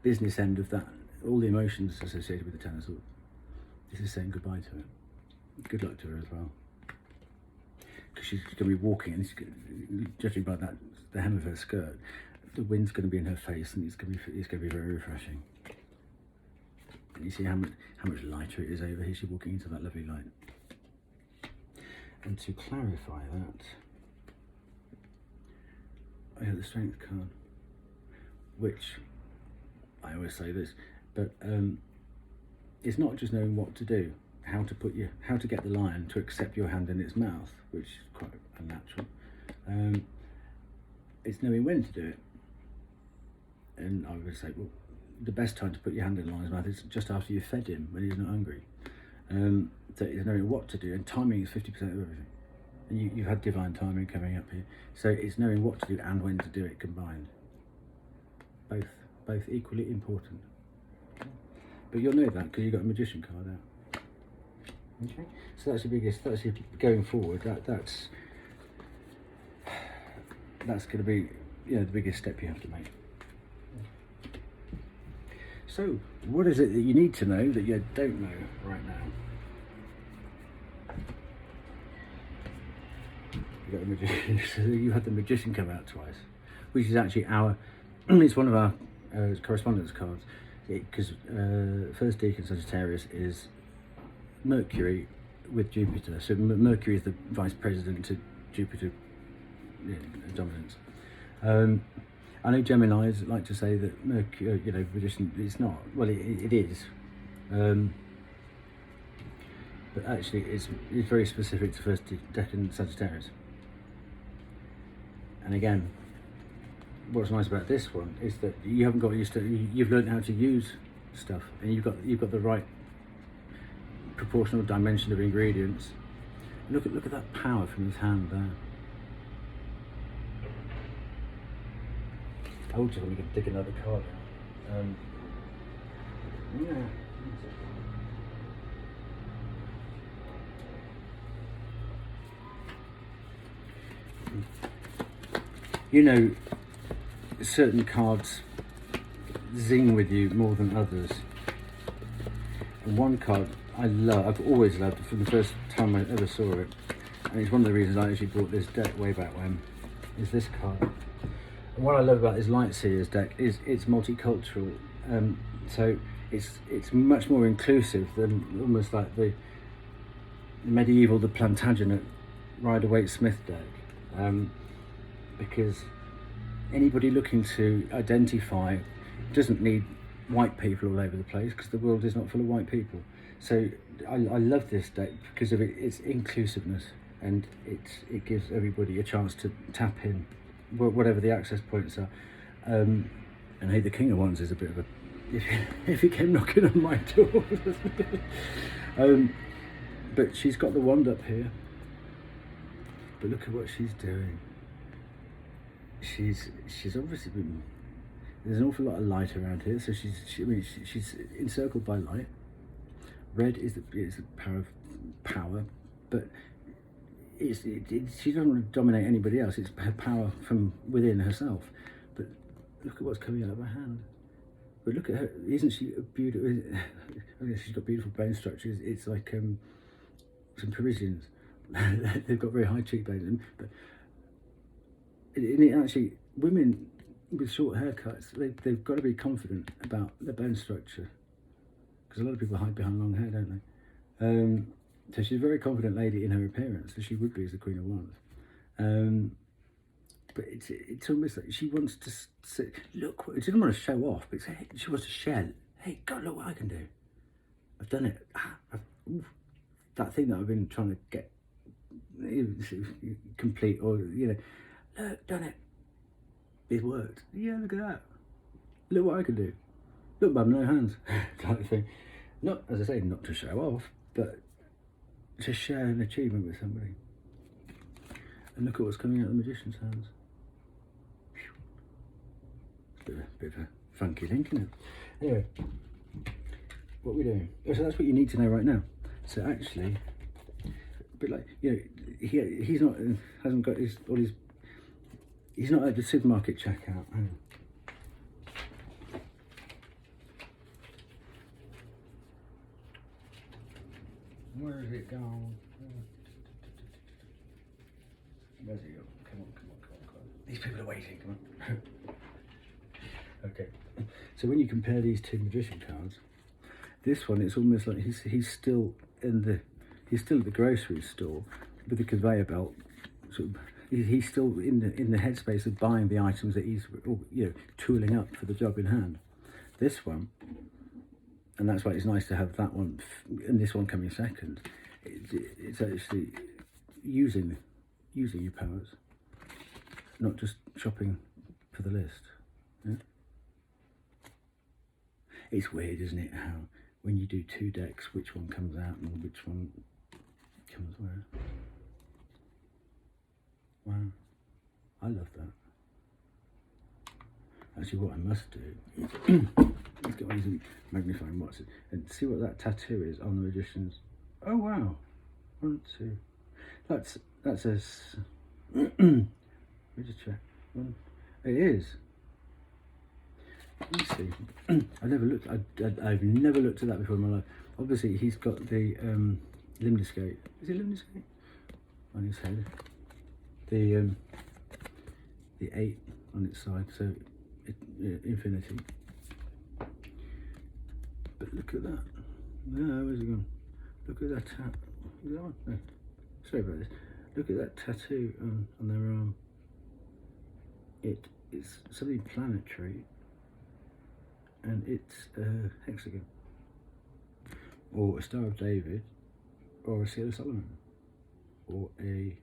business end of that. All the emotions associated with the 10 of Swords. This is saying goodbye to it. Good luck to her as well, because she's going to be walking, and judging by that, the hem of her skirt, the wind's going to be in her face, and it's going to be very refreshing. And you see how much lighter it is over here. She's walking into that lovely light. And to clarify that, I have the Strength card, which I always say this, but it's not just knowing what to do. How to get the lion to accept your hand in its mouth, which is quite unnatural. It's knowing when to do it. And I would say, well, the best time to put your hand in the lion's mouth is just after you've fed him, when he's not hungry. So it's knowing what to do, and timing is 50% of everything. And you've had divine timing coming up here. So it's knowing what to do and when to do it combined. Both equally important. But you'll know that because you've got a Magician card out. Okay, so that's going forward. That's going to be, the biggest step you have to make. So, what is it that you need to know that you don't know right now? You got the Magician. So you had the Magician come out twice, which is actually it's one of our correspondence cards, because first decan Sagittarius is Mercury with Jupiter. So Mercury is the vice president to Jupiter, dominance. I know Geminis like to say that Mercury, Magician, it's not. Well, it is. But actually it's very specific to first decan Sagittarius. And again, what's nice about this one is that you haven't got used to, you've learned how to use stuff, and you've got the right proportional dimension of ingredients. Look at that power from his hand there. I also want to dig another card out. Certain cards zing with you more than others. And one card I've always loved from the first time I ever saw it, and it's one of the reasons I actually bought this deck way back when, is this card. And what I love about this Light Seers deck is it's multicultural. So it's much more inclusive than almost like the medieval, the Plantagenet Rider-Waite-Smith deck, because anybody looking to identify doesn't need white people all over the place, because the world is not full of white people. So I love this deck because of its inclusiveness, and it gives everybody a chance to tap in, whatever the access points are. And hey, the King of Wands is a bit of a, if he came knocking on my door. But she's got the wand up here. But look at what she's doing. She's obviously been, there's an awful lot of light around here, so she's encircled by light. Red is the power, but she doesn't want to dominate anybody else. It's her power from within herself. But look at what's coming out of her hand. But look at her, isn't she a beautiful? She's got beautiful bone structures. It's like some Parisians. They've got very high cheekbones, but actually, women with short haircuts, they've got to be confident about their bone structure, because a lot of people hide behind long hair, don't they? So she's a very confident lady in her appearance, so she would be as the Queen of Wands. But it's almost like she wants to say, look, she doesn't want to show off, but she wants to share. Hey, God, look what I can do. I've done it. That thing that I've been trying to get complete, or, look, done it. It worked. Yeah, look at that. Look what I can do. Look, mum, no hands, type of thing. Not, as I say, not to show off, but to share an achievement with somebody. And look at what's coming out of the Magician's hands. It's a bit of a funky link, isn't it? Anyway, what are we doing? So that's what you need to know right now. So actually, a bit like, he's not, hasn't got he's not at the supermarket checkout. Where is it gone? Where's it gone? Come on. These people are waiting, come on. Okay, so when you compare these two Magician cards, this one, it's almost like he's still at the grocery store with the conveyor belt. Sort of, he's still in the headspace of buying the items that he's tooling up for the job in hand. This one, and that's why it's nice to have that one and this one coming second. It's actually using your powers, not just shopping for the list. Yeah? It's weird, isn't it, how when you do two decks, which one comes out and which one comes where. Wow, I love that. Actually, what I must do is get one of these magnifying watches and see what that tattoo is on the Magician's. Oh wow, 1, 2. That's a. Let me just check. It is. Let me see. I've never looked at that before in my life. Obviously, he's got the limniscate. Is it limniscate on his head? The 8 on its side, so infinity. But look at that. No, where's it gone? Look at that tap. Is that one? No. Sorry about this. Look at that tattoo on their arm. It's something planetary, and it's a hexagon, or a Star of David, or a Seal of Solomon, or a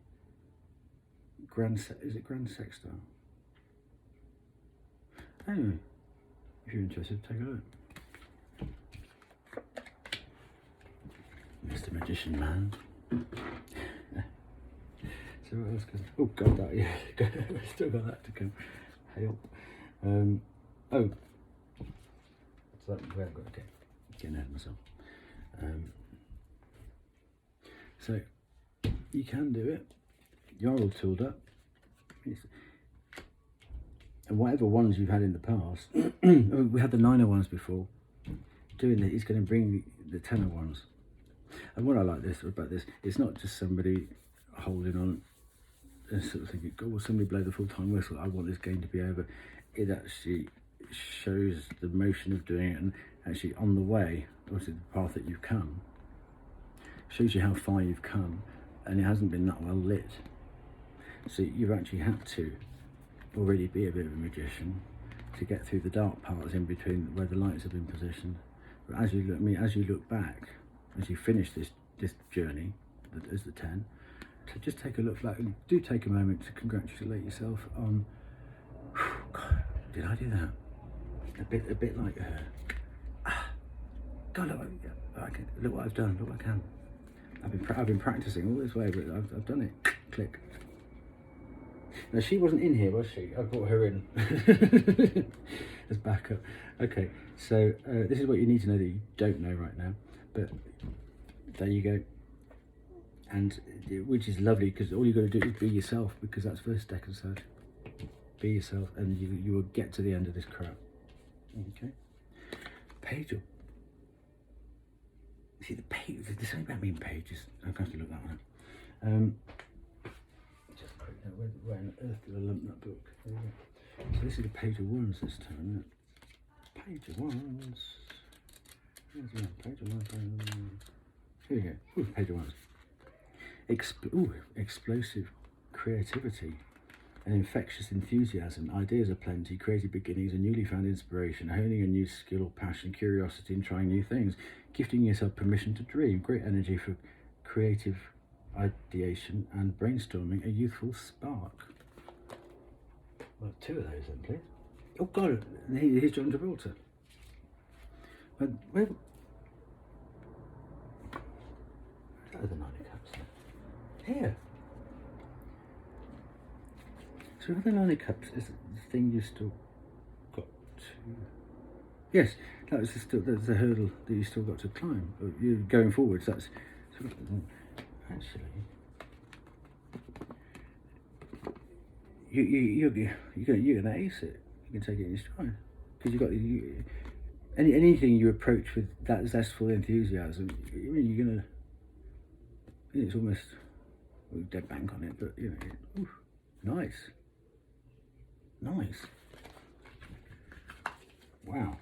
is it Grand Sextile? Anyway, if you're interested, take a look. Mr. Magician Man. So what else can, oh god, that, yeah, still got that to come. Help. Oh, so that, where I've got to get ahead of myself. So you can do it. You're all tooled up. And whatever ones you've had in the past, we had the 9 of Wands before. Doing that, it's going to bring the 10 of Wands. And what I like about this, it's not just somebody holding on and sort of thinking, God, will somebody blow the full-time whistle? I want this game to be over. It actually shows the motion of doing it, and actually on the way, obviously the path that you've come, shows you how far you've come, and it hasn't been that well lit. So you've actually had to already be a bit of a magician to get through the dark parts in between where the lights have been positioned. But as you look back, as you finish this journey, as the 10, to just take a look back and do take a moment to congratulate yourself on, God, did I do that? A bit like God, look what I've done, look what I can. I've been practicing all this way, but I've done it. Click. Now she wasn't in here, was she? I brought her in as backup. Okay, so this is what you need to know that you don't know right now. But there you go. And which is lovely, because all you got to do is be yourself, because that's first deck of Sag. Be yourself, and you will get to the end of this crap. Okay. Page. See the page. There's something about me in pages. I'm going to have to look that one up. Just quick note. Where on earth did I lump that book? There we go. So this is the page of wands this time, isn't it? Page of wands. Where's the page of wands? Here we go. Ooh, page of wands. Explosive creativity, an infectious enthusiasm, ideas are plenty, creative beginnings, a newly found inspiration, honing a new skill or passion, curiosity in trying new things, gifting yourself permission to dream, great energy for creative ideation and brainstorming, a youthful spark. Well, 2 of those then, please. Oh God, here's John Travolta. Where are the 9 of Cups then? Here. So the 9 of Cups is the thing you still got to... Yes, that's the hurdle that you still got to climb. You're going forwards, that's... Actually... You're going to ace it. You can take it in stride. Because you've got... anything you approach with that zestful enthusiasm, you're going to... It's almost... Well, dead bank on it, but, oof, nice. Nice. Wow.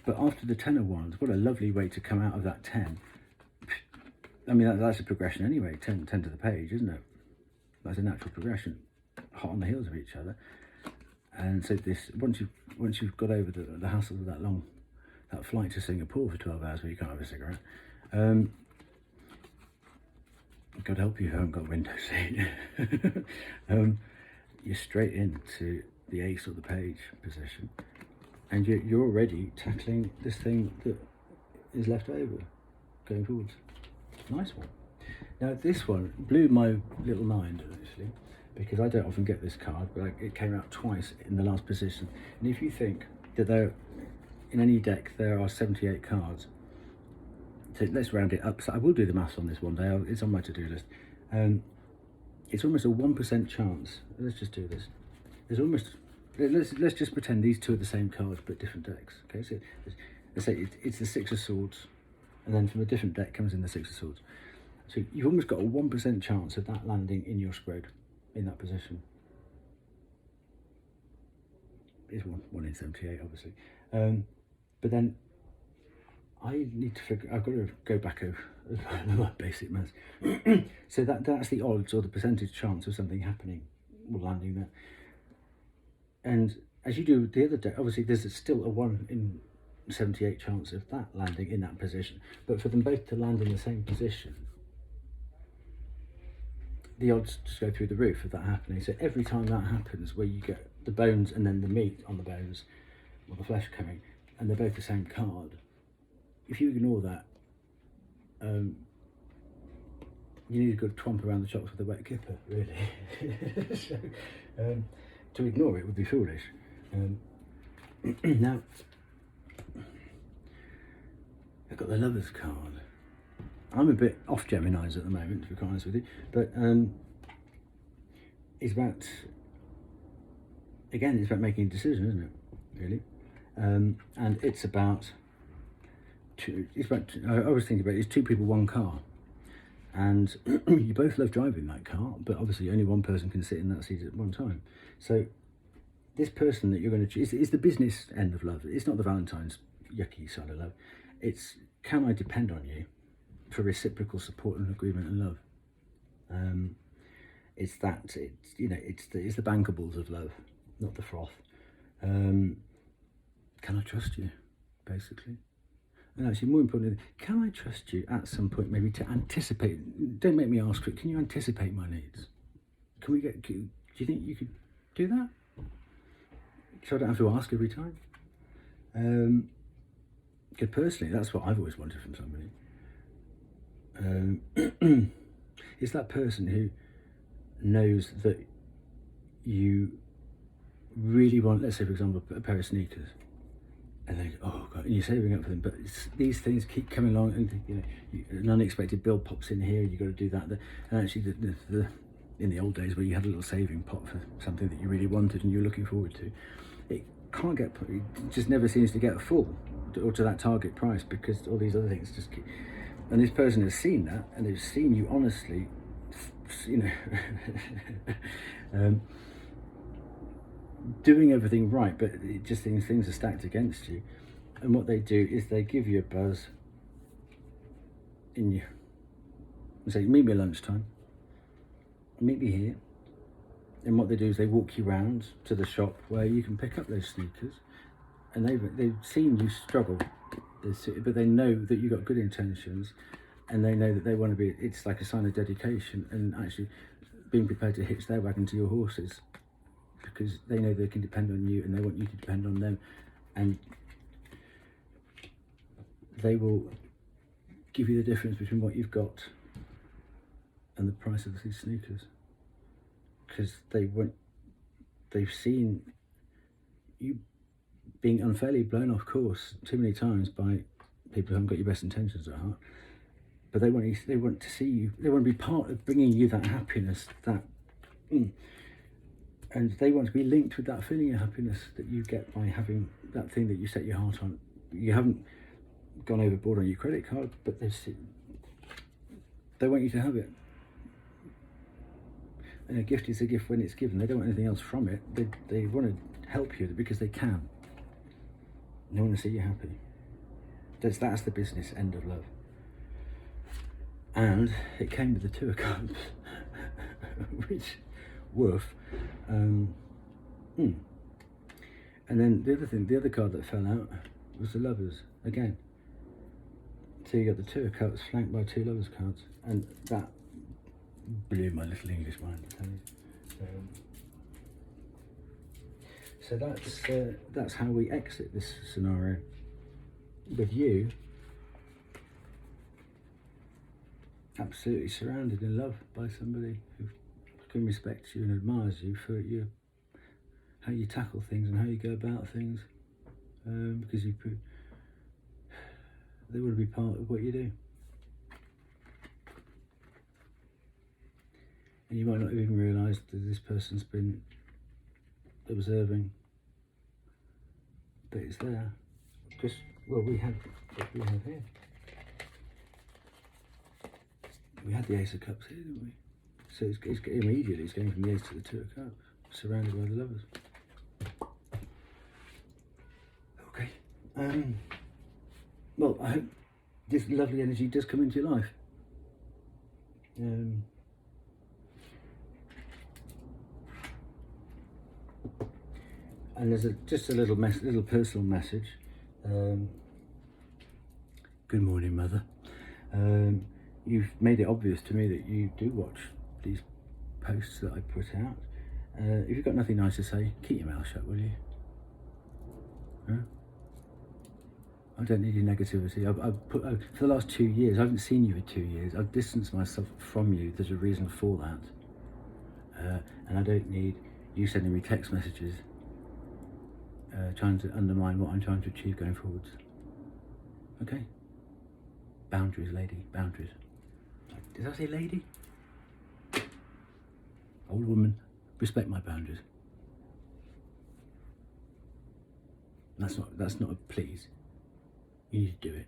But after the 10 of Wands, what a lovely way to come out of that 10. I mean, that's a progression anyway, 10 to the page, isn't it? That's a natural progression, hot on the heels of each other. And so this, once you've got over the hassle of that flight to Singapore for 12 hours where you can't have a cigarette, God help you if you haven't got a window seat. You're straight into the ace or the page position, and you're already tackling this thing that is left over, going forwards. Nice one. Now this one blew my little mind actually, because I don't often get this card, but it came out twice in the last position. And if you think that in any deck there are 78 cards, so let's round it up. So I will do the maths on this one day. It's on my to-do list. It's almost a 1% chance. Let's just do this. There's almost. Let's just pretend these 2 are the same cards but different decks. Okay, so let's say it's the 6 of Swords, and then from a different deck comes in the 6 of Swords. So you've almost got a 1% chance of that landing in your spread, in that position. It's 1 in 78, obviously. But then I need to figure. I've got to go back over my basic maths. So that's the odds or the percentage chance of something happening or landing there. And as you do the other deck, obviously there's still a 1 in 78 chance of that landing in that position. But for them both to land in the same position, the odds just go through the roof of that happening. So every time that happens, where you get the bones and then the meat on the bones, or the flesh coming, and they're both the same card, if you ignore that, you need a good twomp around the chops with a wet kipper, really. So, to ignore it would be foolish. Now, I've got the Lovers card. I'm a bit off Geminis at the moment, to be quite honest with you, but it's about, again, it's about making a decision, isn't it, really? And it's about, I always think about it, it's 2 people, 1 car. and you both love driving that car, but obviously only one person can sit in that seat at one time. So this person that you're going to choose is the business end of love. It's not the Valentine's yucky side of love. It's, can I depend on you for reciprocal support and agreement and love? It's that, it's, you know, it's the bankables of love, not the froth. Can I trust you, basically? And actually, more importantly, can I trust you at some point, maybe to anticipate? Don't make me ask for it. Can you anticipate my needs? Can we get? Do you think you could do that? So I don't have to ask every time. Because personally, that's what I've always wanted from somebody. It's that person who knows that you really want, let's say for example, a pair of sneakers, and they, oh god, and you're saving up for them, but these things keep coming along, and you know, an unexpected bill pops in here, you've got to do that, and actually the in the old days where you had a little saving pot for something that you really wanted and you're looking forward to, it can't get, it just never seems to get full or to that target price, because all these other things just keep, and this person has seen that, and they've seen you honestly, you know, doing everything right, but it just things are stacked against you. And what they do is they give you a buzz in you and say, meet me at lunchtime, meet me here. And what they do is they walk you round to the shop where you can pick up those sneakers, and they've seen you struggle, but they know that you've got good intentions, and they know that they want to be, it's like a sign of dedication and actually being prepared to hitch their wagon to your horses, because they know they can depend on you and they want you to depend on them, and they will give you the difference between what you've got and the price of these sneakers, because they've seen you being unfairly blown off course too many times by people who haven't got your best intentions at heart, but they want to see you, they want to be part of bringing you that happiness, that and they want to be linked with that feeling of happiness that you get by having that thing that you set your heart on. You haven't gone overboard on your credit card, but they want you to have it. And a gift is a gift when it's given. They don't want anything else from it. They want to help you because they can. And they want to see you happy. That's the business end of love. And it came with the Two of Cups, which, woof. And then the other card that fell out was the Lovers again. So you got the Two of Cups flanked by two Lovers cards, and that blew my little English mind, I tell you. So that's how we exit this scenario. With you absolutely surrounded in love by somebody who can respect you and admires you for how you tackle things and how you go about things, because they want to be part of what you do. And you might not even realise that this person's been observing, but it's there. Because, well, we have here. We had the Ace of Cups here, didn't we? So it's immediately it's going from the Ace to the Two of Cups, surrounded by the Lovers. Okay. Well, I hope this lovely energy does come into your life. And there's just a little personal message. Good morning, Mother. You've made it obvious to me that you do watch these posts that I put out. If you've got nothing nice to say, keep your mouth shut, will you? Huh? I don't need your negativity. For the last 2 years, I haven't seen you for 2 years. I've distanced myself from you. There's a reason for that. And I don't need you sending me text messages trying to undermine what I'm trying to achieve going forwards. Okay? Boundaries, lady, boundaries. Did I say lady? Old woman, respect my boundaries. That's not a please. You need to do it.